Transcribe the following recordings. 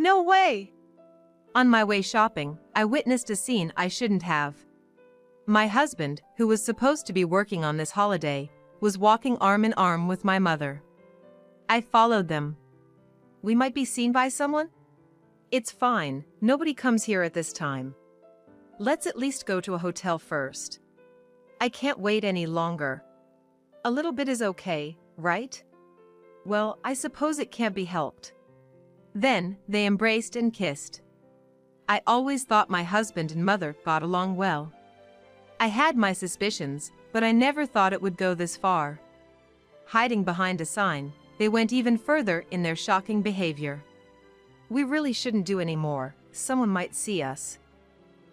No way! On my way shopping, I witnessed a scene I shouldn't have. My husband, who was supposed to be working on this holiday, was walking arm in arm with my mother. I followed them. We might be seen by someone? It's fine, nobody comes here at this time. Let's at least go to a hotel first. I can't wait any longer. A little bit is okay, right? Well, I suppose it can't be helped. Then, they embraced and kissed. I always thought my husband and mother got along well. I had my suspicions, but I never thought it would go this far. Hiding behind a sign, they went even further in their shocking behavior. We really shouldn't do any more, someone might see us.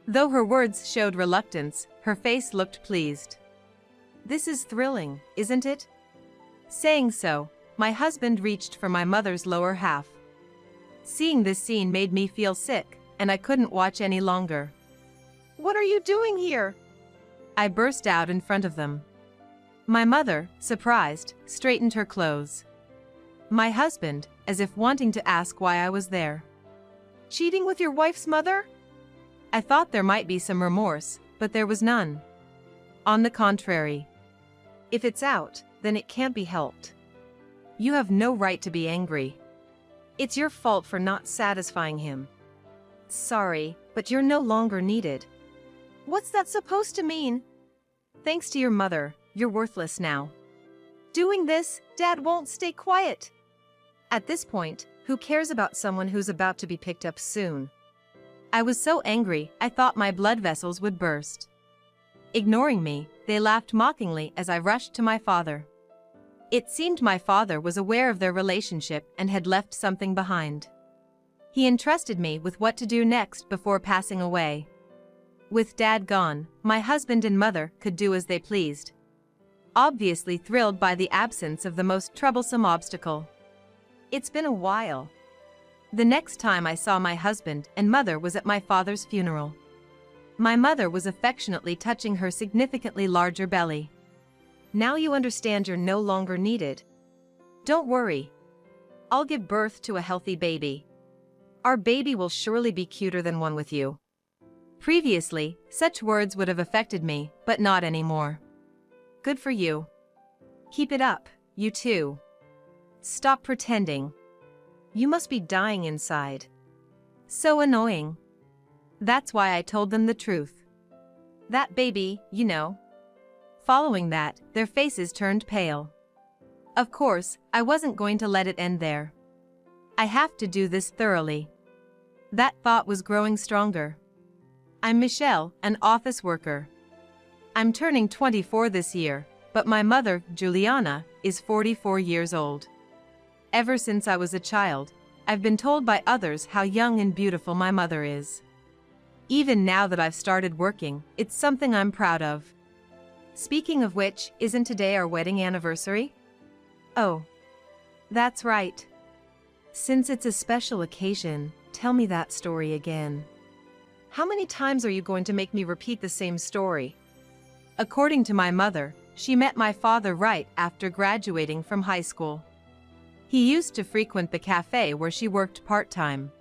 Though her words showed reluctance, her face looked pleased. This is thrilling, isn't it? Saying so, my husband reached for my mother's lower half. Seeing this scene made me feel sick, and I couldn't watch any longer. What are you doing here? I burst out in front of them. My mother, surprised, straightened her clothes. My husband, as if wanting to ask why I was there. Cheating with your wife's mother? I thought there might be some remorse, but there was none. On the contrary. If it's out, then it can't be helped. You have no right to be angry. It's your fault for not satisfying him. Sorry, but you're no longer needed. What's that supposed to mean? Thanks to your mother, you're worthless now. Doing this, Dad won't stay quiet. At this point, who cares about someone who's about to be picked up soon? I was so angry, I thought my blood vessels would burst. Ignoring me, they laughed mockingly as I rushed to my father. It seemed my father was aware of their relationship and had left something behind. He entrusted me with what to do next before passing away. With Dad gone, my husband and mother could do as they pleased. Obviously thrilled by the absence of the most troublesome obstacle. It's been a while. The next time I saw my husband and mother was at my father's funeral. My mother was affectionately touching her significantly larger belly. Now you understand you're no longer needed. Don't worry. I'll give birth to a healthy baby. Our baby will surely be cuter than one with you. Previously, such words would have affected me, but not anymore. Good for you. Keep it up, you too. Stop pretending. You must be dying inside. So annoying. That's why I told them the truth. That baby, you know. Following that, their faces turned pale. Of course, I wasn't going to let it end there. I have to do this thoroughly. That thought was growing stronger. I'm Michelle, an office worker. I'm turning 24 this year, but my mother, Juliana, is 44 years old. Ever since I was a child, I've been told by others how young and beautiful my mother is. Even now that I've started working, it's something I'm proud of. Speaking of which, isn't today our wedding anniversary? Oh, that's right. Since it's a special occasion, tell me that story again. How many times are you going to make me repeat the same story? According to my mother, she met my father right after graduating from high school. He used to frequent the cafe where she worked part-time.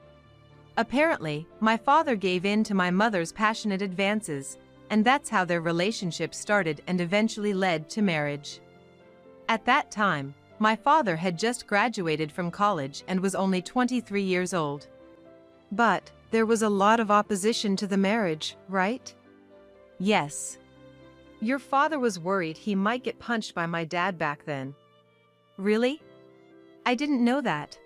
Apparently, my father gave in to my mother's passionate advances, and that's how their relationship started and eventually led to marriage. At that time, my father had just graduated from college and was only 23 years old. But there was a lot of opposition to the marriage, right? Yes. Your father was worried he might get punched by my dad back then. Really? I didn't know that.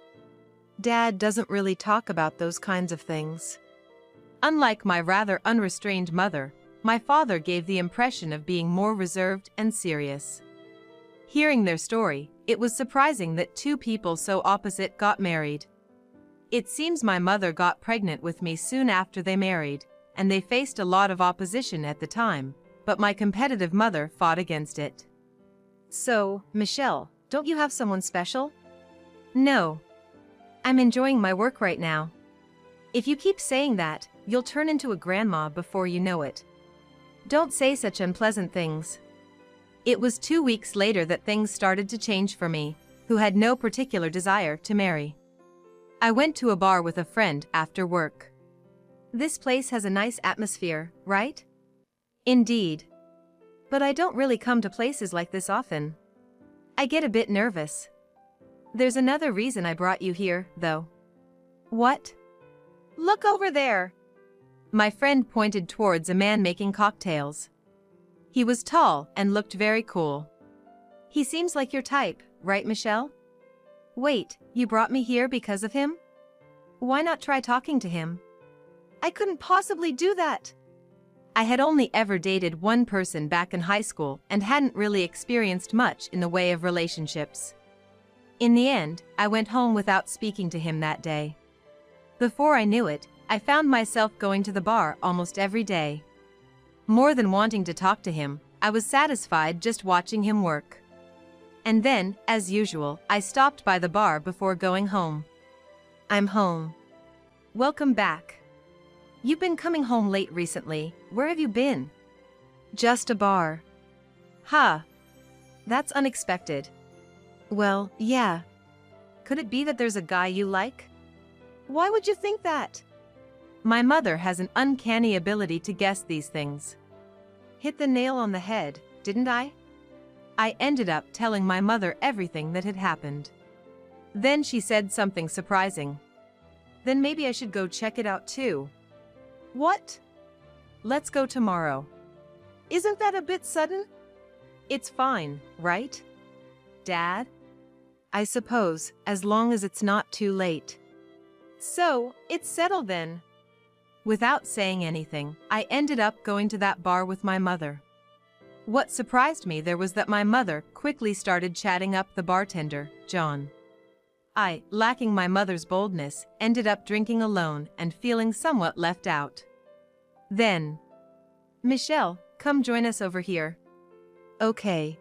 Dad doesn't really talk about those kinds of things. Unlike my rather unrestrained mother, my father gave the impression of being more reserved and serious. Hearing their story, it was surprising that two people so opposite got married. It seems my mother got pregnant with me soon after they married, and they faced a lot of opposition at the time, but my competitive mother fought against it. So, Michelle, don't you have someone special? No. I'm enjoying my work right now. If you keep saying that, you'll turn into a grandma before you know it. Don't say such unpleasant things. It was 2 weeks later that things started to change for me, who had no particular desire to marry. I went to a bar with a friend after work. This place has a nice atmosphere, right? Indeed. But I don't really come to places like this often. I get a bit nervous. There's another reason I brought you here, though. What? Look over there. My friend pointed towards a man making cocktails. He was tall and looked very cool. He seems like your type, right, Michelle? Wait, you brought me here because of him? Why not try talking to him? I couldn't possibly do that. I had only ever dated one person back in high school and hadn't really experienced much in the way of relationships. In the end, I went home without speaking to him that day. Before I knew it, I found myself going to the bar almost every day. More than wanting to talk to him, I was satisfied just watching him work. And then, as usual, I stopped by the bar before going home. I'm home. Welcome back. You've been coming home late recently. Where have you been? Just a bar. Huh. That's unexpected. Well, yeah. Could it be that there's a guy you like? Why would you think that? My mother has an uncanny ability to guess these things. Hit the nail on the head, didn't I? I ended up telling my mother everything that had happened. Then she said something surprising. Then maybe I should go check it out too. What? Let's go tomorrow. Isn't that a bit sudden? It's fine, right? Dad? I suppose, as long as it's not too late. So, it's settled then. Without saying anything, I ended up going to that bar with my mother. What surprised me there was that my mother quickly started chatting up the bartender, John. I, lacking my mother's boldness, ended up drinking alone and feeling somewhat left out. Then, Michelle, come join us over here. Okay.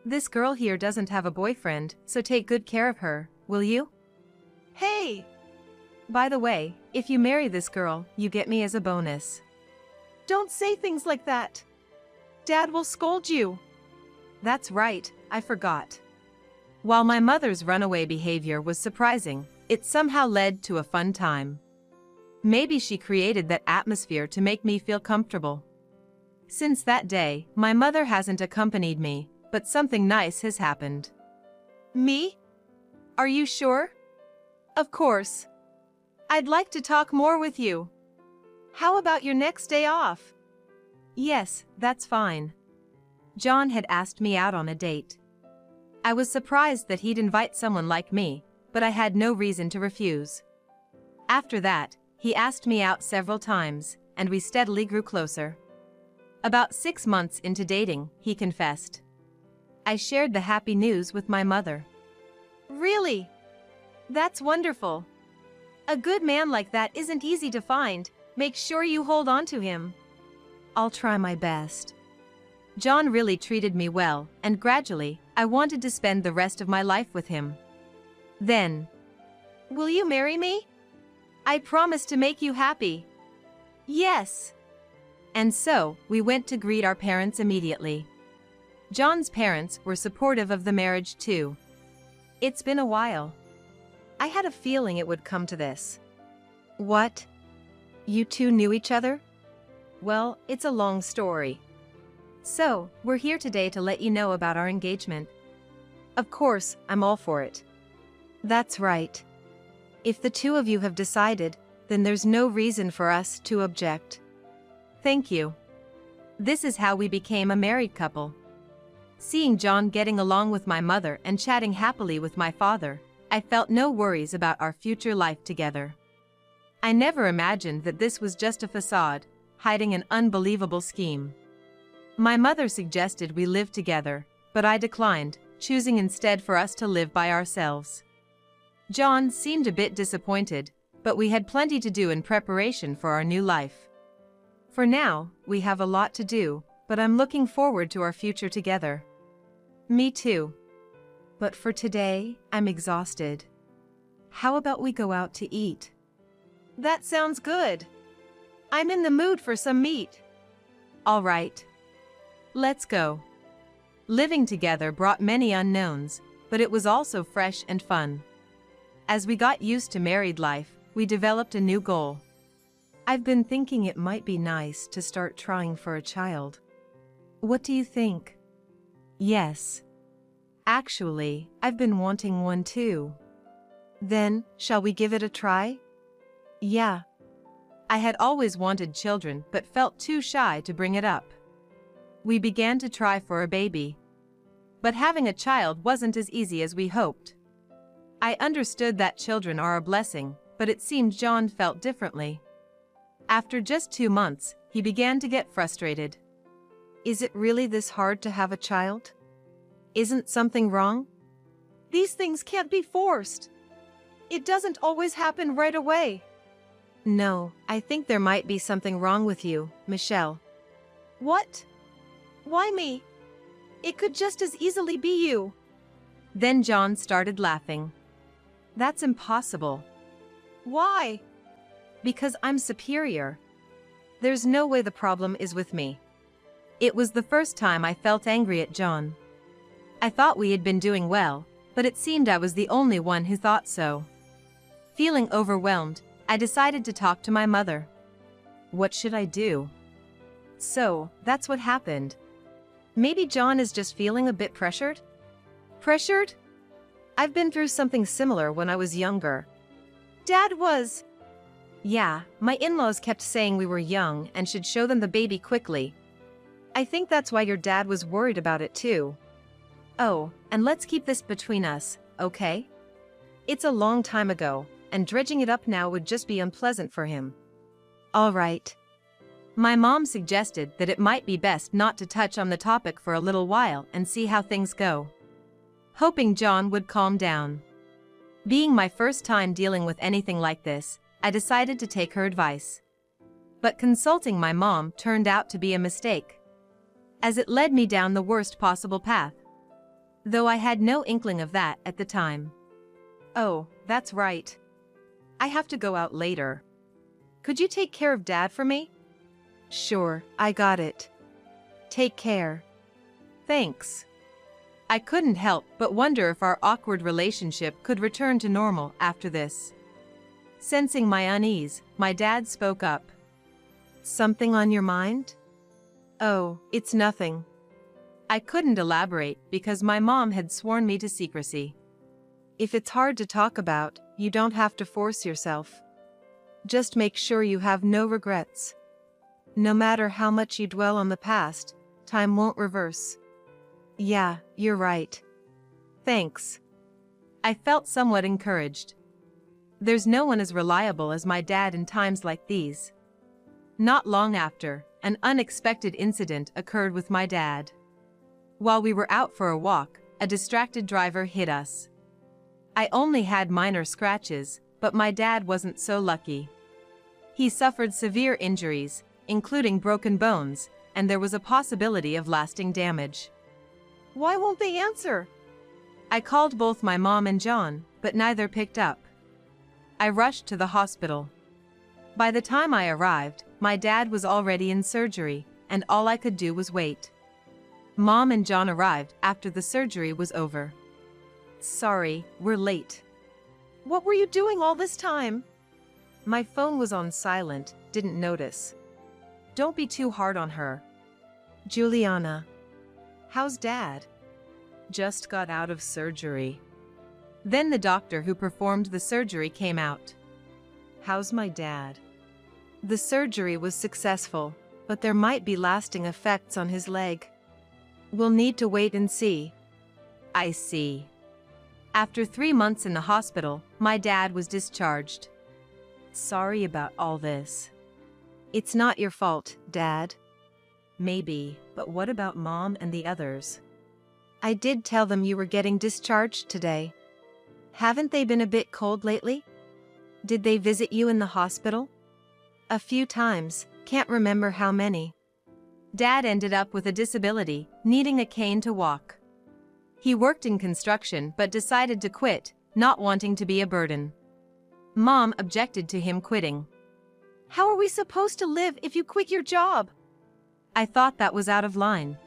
This girl here doesn't have a boyfriend, so take good care of her, will you? Hey! By the way, if you marry this girl, you get me as a bonus. Don't say things like that. Dad will scold you. That's right, I forgot. While my mother's runaway behavior was surprising, it somehow led to a fun time. Maybe she created that atmosphere to make me feel comfortable. Since that day, my mother hasn't accompanied me, but something nice has happened. Me? Are you sure? Of course. I'd like to talk more with you. How about your next day off? Yes, that's fine. John had asked me out on a date. I was surprised that he'd invite someone like me, but I had no reason to refuse. After that, he asked me out several times, and we steadily grew closer. About 6 months into dating, he confessed. I shared the happy news with my mother. Really? That's wonderful. A good man like that isn't easy to find. Make sure you hold on to him. I'll try my best. John really treated me well, and gradually, I wanted to spend the rest of my life with him. Then, will you marry me? I promise to make you happy. Yes. And so, we went to greet our parents immediately. John's parents were supportive of the marriage too. It's been a while. I had a feeling it would come to this. What? You two knew each other? Well, it's a long story. So, we're here today to let you know about our engagement. Of course, I'm all for it. That's right. If the two of you have decided, then there's no reason for us to object. Thank you. This is how we became a married couple. Seeing John getting along with my mother and chatting happily with my father, I felt no worries about our future life together. I never imagined that this was just a facade, hiding an unbelievable scheme. My mother suggested we live together, but I declined, choosing instead for us to live by ourselves. John seemed a bit disappointed, but we had plenty to do in preparation for our new life. For now, we have a lot to do, but I'm looking forward to our future together. Me too. But for today, I'm exhausted. How about we go out to eat? That sounds good. I'm in the mood for some meat. All right. Let's go. Living together brought many unknowns, but it was also fresh and fun. As we got used to married life, we developed a new goal. I've been thinking it might be nice to start trying for a child. What do you think? Yes. Actually, I've been wanting one too. Then, shall we give it a try? Yeah. I had always wanted children but felt too shy to bring it up. We began to try for a baby. But having a child wasn't as easy as we hoped. I understood that children are a blessing, but it seemed John felt differently. After just 2 months, he began to get frustrated. Is it really this hard to have a child? Isn't something wrong? These things can't be forced. It doesn't always happen right away. No, I think there might be something wrong with you, Michelle. What? Why me? It could just as easily be you. Then John started laughing. That's impossible. Why? Because I'm superior. There's no way the problem is with me. It was the first time I felt angry at John. I thought we had been doing well, but it seemed I was the only one who thought so. Feeling overwhelmed, I decided to talk to my mother. What should I do? So, that's what happened. Maybe John is just feeling a bit pressured? Pressured? I've been through something similar when I was younger. Dad was. Yeah, my in-laws kept saying we were young and should show them the baby quickly. I think that's why your dad was worried about it too. Oh, and let's keep this between us, okay? It's a long time ago, and dredging it up now would just be unpleasant for him. All right. My mom suggested that it might be best not to touch on the topic for a little while and see how things go. Hoping John would calm down. Being my first time dealing with anything like this, I decided to take her advice. But consulting my mom turned out to be a mistake, as it led me down the worst possible path. Though I had no inkling of that at the time. Oh, that's right. I have to go out later. Could you take care of Dad for me? Sure, I got it. Take care. Thanks. I couldn't help but wonder if our awkward relationship could return to normal after this. Sensing my unease, my dad spoke up. Something on your mind? Oh, it's nothing. I couldn't elaborate because my mom had sworn me to secrecy. If it's hard to talk about, you don't have to force yourself. Just make sure you have no regrets. No matter how much you dwell on the past, time won't reverse. Yeah, you're right. Thanks. I felt somewhat encouraged. There's no one as reliable as my dad in times like these. Not long after, an unexpected incident occurred with my dad. While we were out for a walk, a distracted driver hit us. I only had minor scratches, but my dad wasn't so lucky. He suffered severe injuries, including broken bones, and there was a possibility of lasting damage. Why won't they answer? I called both my mom and John, but neither picked up. I rushed to the hospital. By the time I arrived, my dad was already in surgery, and all I could do was wait. Mom and John arrived after the surgery was over. Sorry, we're late. What were you doing all this time? My phone was on silent, didn't notice. Don't be too hard on her. Juliana. How's Dad? Just got out of surgery. Then the doctor who performed the surgery came out. How's my dad? The surgery was successful, but there might be lasting effects on his leg. We'll need to wait and see. I see. After 3 months in the hospital, my dad was discharged. Sorry about all this. It's not your fault, Dad. Maybe, but what about Mom and the others? I did tell them you were getting discharged today. Haven't they been a bit cold lately? Did they visit you in the hospital? A few times, can't remember how many. Dad ended up with a disability, needing a cane to walk. He worked in construction but decided to quit, not wanting to be a burden. Mom objected to him quitting. How are we supposed to live if you quit your job? I thought that was out of line.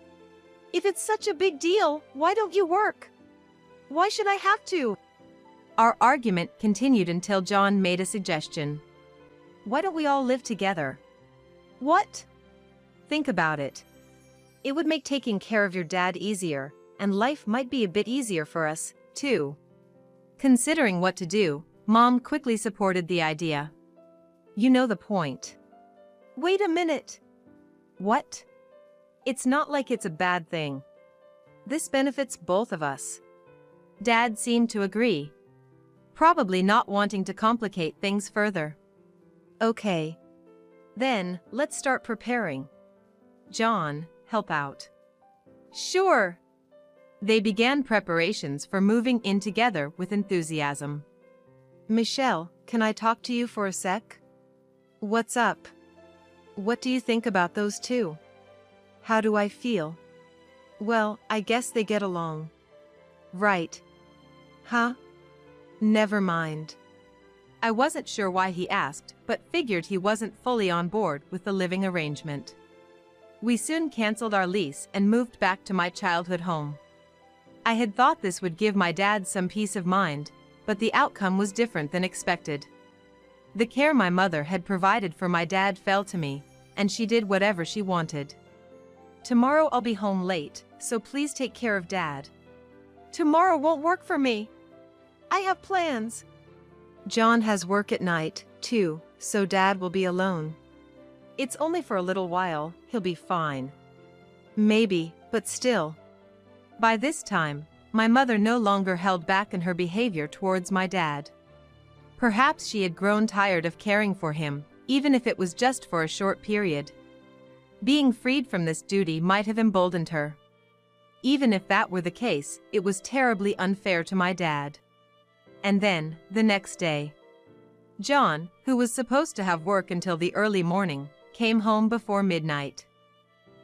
If it's such a big deal, why don't you work? Why should I have to? Our argument continued until John made a suggestion. Why don't we all live together? What? Think about it. It would make taking care of your dad easier, and life might be a bit easier for us, too. Considering what to do, Mom quickly supported the idea. You know the point. Wait a minute. What? It's not like it's a bad thing. This benefits both of us. Dad seemed to agree, probably not wanting to complicate things further. Okay. Then, let's start preparing. John, help out. Sure. They began preparations for moving in together with enthusiasm. Michelle, can I talk to you for a sec? What's up? What do you think about those two? How do I feel? Well, I guess they get along. Right. Huh? Never mind. I wasn't sure why he asked, but figured he wasn't fully on board with the living arrangement. We soon canceled our lease and moved back to my childhood home. I had thought this would give my dad some peace of mind, but the outcome was different than expected. The care my mother had provided for my dad fell to me, and she did whatever she wanted. Tomorrow I'll be home late, so please take care of Dad. Tomorrow won't work for me. I have plans. John has work at night, too, so Dad will be alone. It's only for a little while, he'll be fine. Maybe, but still. By this time, my mother no longer held back in her behavior towards my dad. Perhaps she had grown tired of caring for him, even if it was just for a short period. Being freed from this duty might have emboldened her. Even if that were the case, it was terribly unfair to my dad. And then, the next day, John, who was supposed to have work until the early morning, came home before midnight.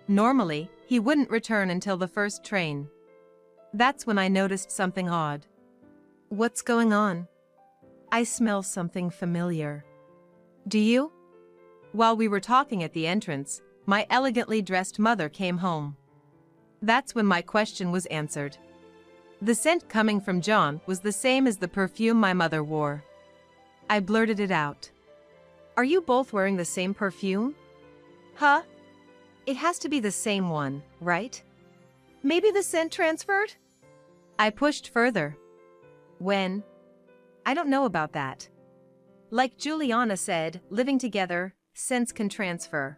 Normally, he wouldn't return until the first train. That's when I noticed something odd. What's going on? I smell something familiar. Do you? While we were talking at the entrance, my elegantly dressed mother came home. That's when my question was answered. The scent coming from John was the same as the perfume my mother wore. I blurted it out. Are you both wearing the same perfume? Huh? It has to be the same one, right? Maybe the scent transferred? I pushed further. When? I don't know about that. Like Juliana said, living together, scents can transfer.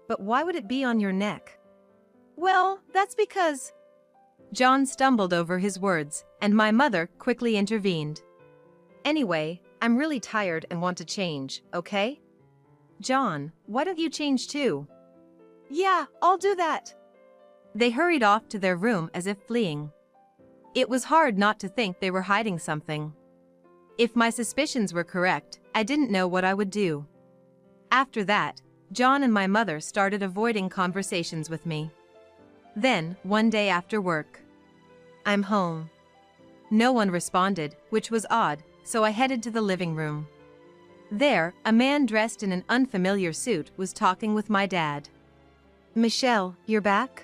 But why would it be on your neck? Well, that's because... John stumbled over his words, and my mother quickly intervened. Anyway, I'm really tired and want to change, okay? John, why don't you change too? Yeah, I'll do that. They hurried off to their room as if fleeing. It was hard not to think they were hiding something. If my suspicions were correct, I didn't know what I would do. After that, John and my mother started avoiding conversations with me. Then, one day after work, I'm home. No one responded, which was odd, so I headed to the living room. There, a man dressed in an unfamiliar suit was talking with my dad. Michelle, you're back?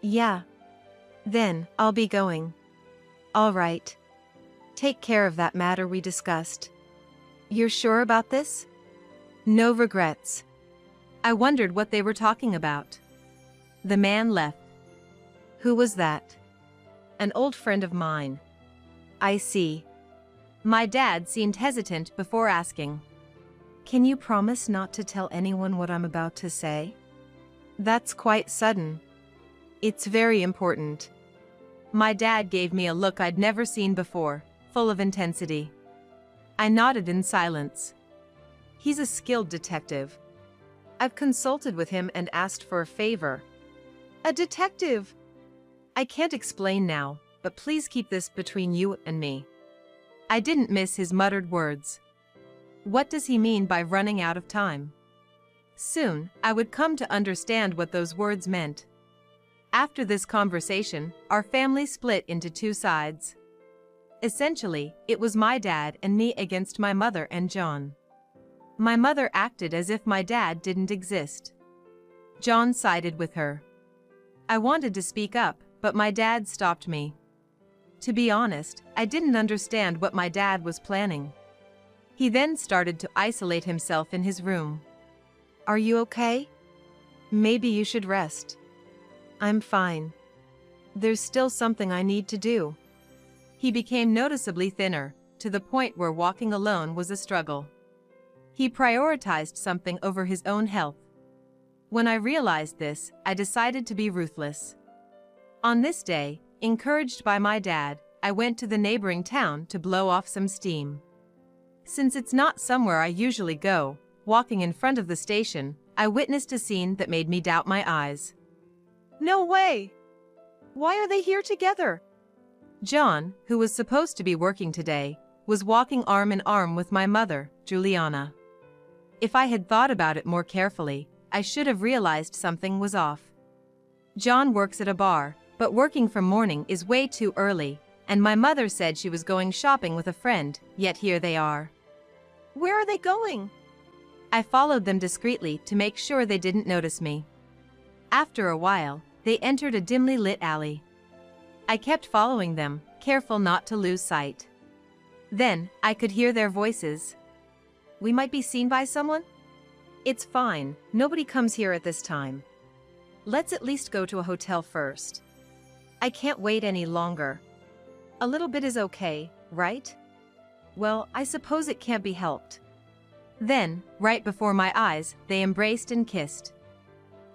Yeah. Then, I'll be going. All right. Take care of that matter we discussed. You're sure about this? No regrets. I wondered what they were talking about. The man left. Who was that? An old friend of mine. I see. My dad seemed hesitant before asking. Can you promise not to tell anyone what I'm about to say? That's quite sudden. It's very important. My dad gave me a look I'd never seen before, full of intensity. I nodded in silence. He's a skilled detective. I've consulted with him and asked for a favor. A detective? I can't explain now, but please keep this between you and me. I didn't miss his muttered words. What does he mean by running out of time? Soon, I would come to understand what those words meant. After this conversation, our family split into two sides. Essentially, it was my dad and me against my mother and John. My mother acted as if my dad didn't exist. John sided with her. I wanted to speak up, but my dad stopped me. To be honest, I didn't understand what my dad was planning. He then started to isolate himself in his room. Are you okay? Maybe you should rest. I'm fine. There's still something I need to do. He became noticeably thinner, to the point where walking alone was a struggle. He prioritized something over his own health. When I realized this, I decided to be ruthless. On this day, encouraged by my dad, I went to the neighboring town to blow off some steam. Since it's not somewhere I usually go, walking in front of the station, I witnessed a scene that made me doubt my eyes. No way! Why are they here together? John, who was supposed to be working today, was walking arm in arm with my mother, Juliana. If I had thought about it more carefully, I should have realized something was off. John works at a bar, but working from morning is way too early, and my mother said she was going shopping with a friend, yet here they are. Where are they going? I followed them discreetly to make sure they didn't notice me. After a while, they entered a dimly lit alley. I kept following them, careful not to lose sight. Then, I could hear their voices. We might be seen by someone? It's fine, nobody comes here at this time. Let's at least go to a hotel first. I can't wait any longer. A little bit is okay, right? Well, I suppose it can't be helped. Then, right before my eyes, they embraced and kissed.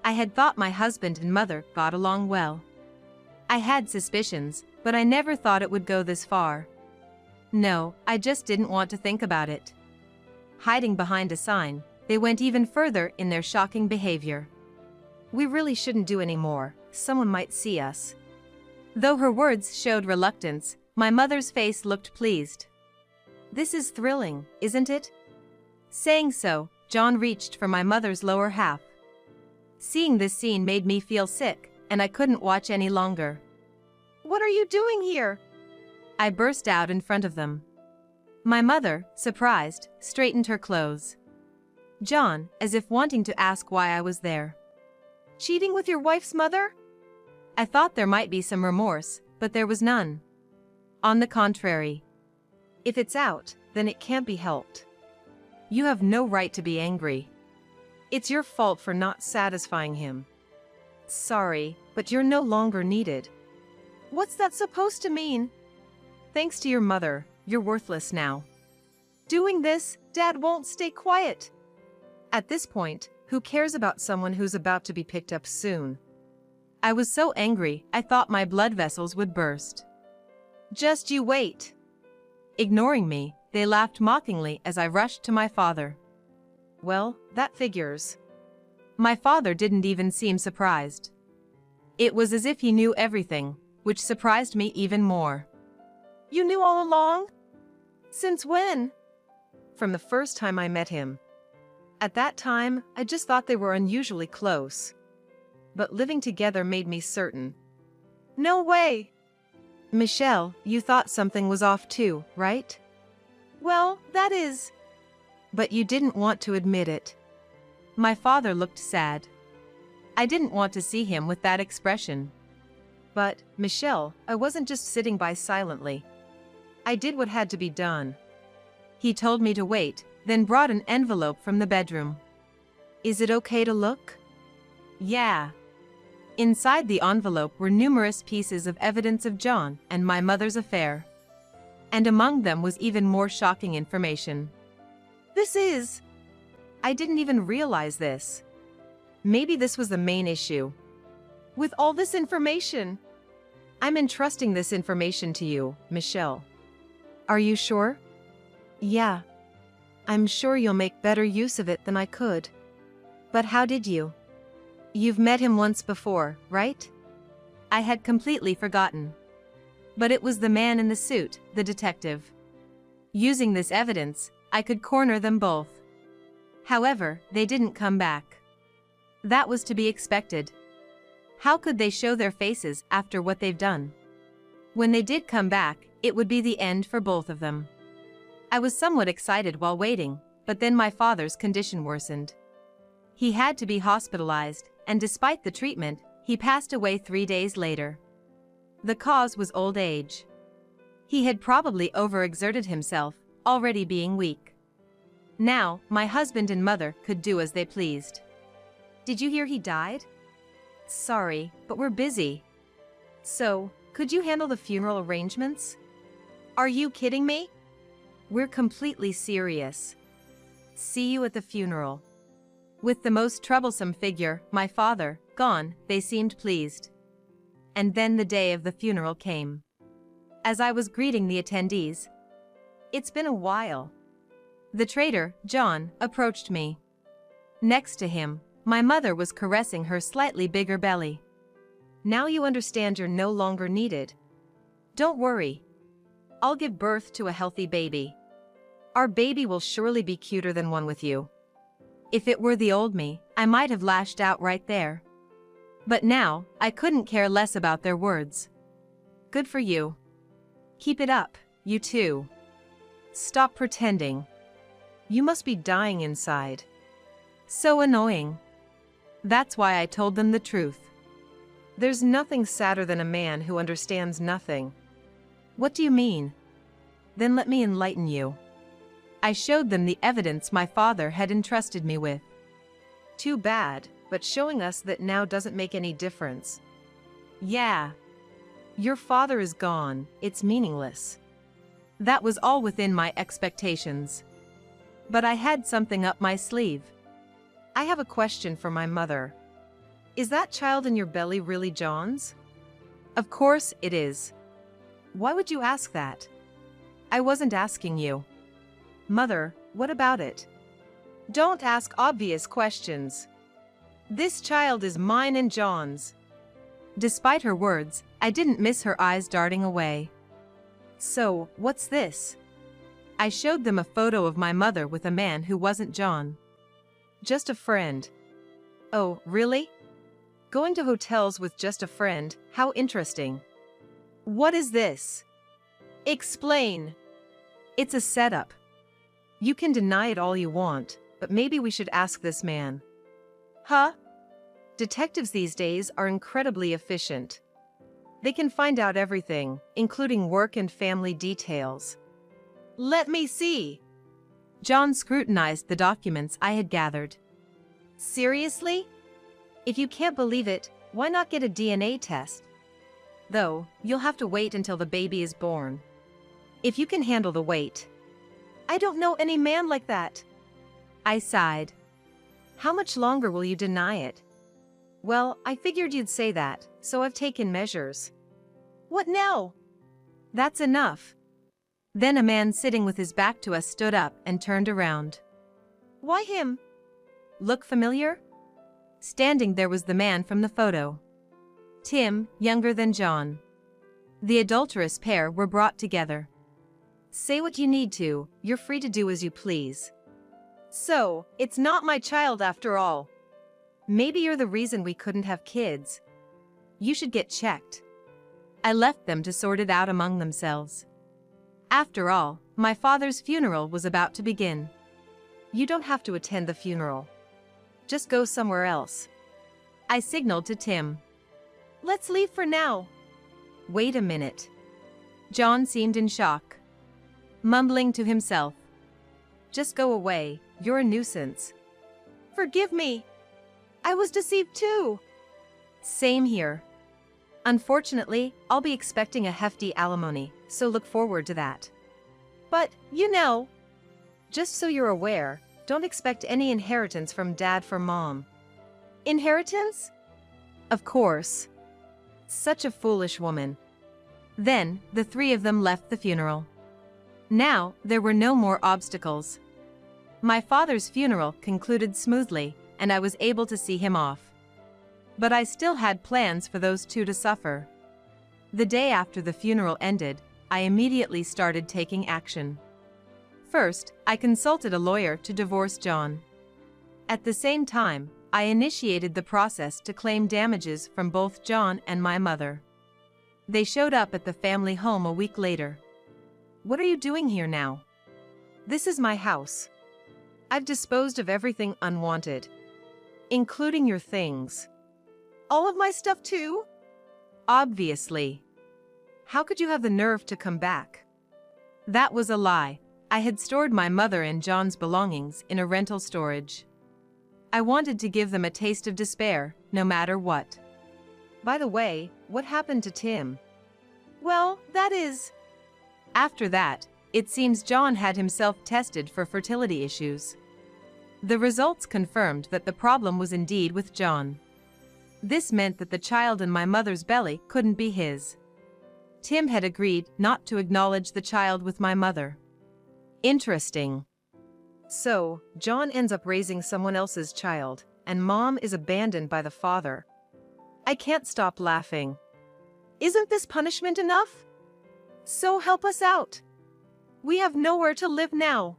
I had thought my husband and mother got along well. I had suspicions, but I never thought it would go this far. No, I just didn't want to think about it. Hiding behind a sign, they went even further in their shocking behavior. We really shouldn't do any more. Someone might see us. Though her words showed reluctance, my mother's face looked pleased. This is thrilling, isn't it? Saying so, John reached for my mother's lower half. Seeing this scene made me feel sick, and I couldn't watch any longer. What are you doing here? I burst out in front of them. My mother, surprised, straightened her clothes. John, as if wanting to ask why I was there. Cheating with your wife's mother? I thought there might be some remorse, but there was none. On the contrary. If it's out, then it can't be helped. You have no right to be angry. It's your fault for not satisfying him. Sorry, but you're no longer needed. What's that supposed to mean? Thanks to your mother, you're worthless now. Doing this, Dad won't stay quiet. At this point, who cares about someone who's about to be picked up soon? I was so angry, I thought my blood vessels would burst. Just you wait. Ignoring me, they laughed mockingly as I rushed to my father. Well, that figures. My father didn't even seem surprised. It was as if he knew everything, which surprised me even more. You knew all along? Since when? From the first time I met him. At that time, I just thought they were unusually close. But living together made me certain. No way! Michelle, you thought something was off too, right? Well, that is. But you didn't want to admit it. My father looked sad. I didn't want to see him with that expression. But, Michelle, I wasn't just sitting by silently. I did what had to be done. He told me to wait, then brought an envelope from the bedroom. Is it okay to look? Yeah. Inside the envelope were numerous pieces of evidence of John and my mother's affair. And among them was even more shocking information. This is... I didn't even realize this. Maybe this was the main issue. With all this information, I'm entrusting this information to you, Michelle. Are you sure? Yeah. I'm sure you'll make better use of it than I could. But how did you? You've met him once before, right? I had completely forgotten. But it was the man in the suit, the detective. Using this evidence, I could corner them both. However, they didn't come back. That was to be expected. How could they show their faces after what they've done? When they did come back, it would be the end for both of them. I was somewhat excited while waiting, but then my father's condition worsened. He had to be hospitalized, and despite the treatment, he passed away 3 days later. The cause was old age. He had probably overexerted himself, already being weak. Now, my husband and mother could do as they pleased. Did you hear he died? Sorry, but we're busy. So, could you handle the funeral arrangements? Are you kidding me? We're completely serious. See you at the funeral. With the most troublesome figure, my father, gone, they seemed pleased. And then the day of the funeral came. As I was greeting the attendees, "It's been a while." The traitor, John, approached me. Next to him, my mother was caressing her slightly bigger belly. "Now you understand you're no longer needed. Don't worry. I'll give birth to a healthy baby. Our baby will surely be cuter than one with you." If it were the old me, I might have lashed out right there. But now, I couldn't care less about their words. Good for you. Keep it up, you too. Stop pretending. You must be dying inside. So annoying. That's why I told them the truth. There's nothing sadder than a man who understands nothing. What do you mean? Then let me enlighten you. I showed them the evidence my father had entrusted me with. Too bad, but showing us that now doesn't make any difference. Yeah. Your father is gone, it's meaningless. That was all within my expectations. But I had something up my sleeve. I have a question for my mother. Is that child in your belly really John's? Of course it is. Why would you ask that? I wasn't asking you. Mother, what about it? Don't ask obvious questions. This child is mine and John's. Despite her words, I didn't miss her eyes darting away. So, what's this? I showed them a photo of my mother with a man who wasn't John. Just a friend. Oh, really? Going to hotels with just a friend, how interesting. What is this? Explain. It's a setup. You can deny it all you want, but maybe we should ask this man. Huh? Detectives these days are incredibly efficient. They can find out everything, including work and family details. Let me see. John scrutinized the documents I had gathered. Seriously? If you can't believe it, why not get a DNA test? Though, you'll have to wait until the baby is born. If you can handle the wait. I don't know any man like that. I sighed. How much longer will you deny it? Well, I figured you'd say that, so I've taken measures. What now? That's enough. Then a man sitting with his back to us stood up and turned around. Why him? Look familiar? Standing there was the man from the photo. Tim, younger than John. The adulterous pair were brought together. Say what you need to, you're free to do as you please. So, it's not my child after all. Maybe you're the reason we couldn't have kids. You should get checked. I left them to sort it out among themselves. After all, my father's funeral was about to begin. You don't have to attend the funeral. Just go somewhere else. I signaled to Tim. Let's leave for now. Wait a minute. John seemed in shock. Mumbling to himself. Just go away, you're a nuisance. Forgive me. I was deceived too. Same here. Unfortunately, I'll be expecting a hefty alimony, so look forward to that. But, you know, just so you're aware, don't expect any inheritance from Dad for Mom. Inheritance? Of course. Such a foolish woman. Then, the three of them left the funeral. Now, there were no more obstacles. My father's funeral concluded smoothly, and I was able to see him off. But I still had plans for those two to suffer. The day after the funeral ended, I immediately started taking action. First, I consulted a lawyer to divorce John. At the same time, I initiated the process to claim damages from both John and my mother. They showed up at the family home a week later. What are you doing here now? This is my house. I've disposed of everything unwanted, including your things. All of my stuff too? Obviously. How could you have the nerve to come back? That was a lie. I had stored my mother and John's belongings in a rental storage. I wanted to give them a taste of despair, no matter what. By the way, what happened to Tim? Well, that is... After that, it seems John had himself tested for fertility issues. The results confirmed that the problem was indeed with John. This meant that the child in my mother's belly couldn't be his. Tim had agreed not to acknowledge the child with my mother. Interesting. So, John ends up raising someone else's child, and Mom is abandoned by the father. I can't stop laughing. Isn't this punishment enough? So help us out. We have nowhere to live now.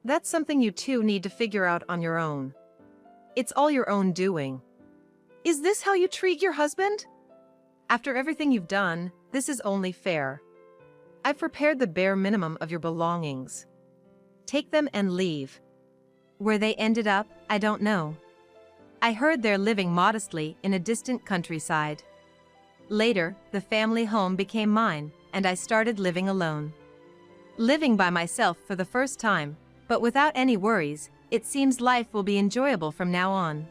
That's something you two need to figure out on your own. It's all your own doing. Is this how you treat your husband? After everything you've done, this is only fair. I've prepared the bare minimum of your belongings. Take them and leave. Where they ended up, I don't know. I heard they're living modestly in a distant countryside. Later, the family home became mine, and I started living alone. Living by myself for the first time, but without any worries, it seems life will be enjoyable from now on.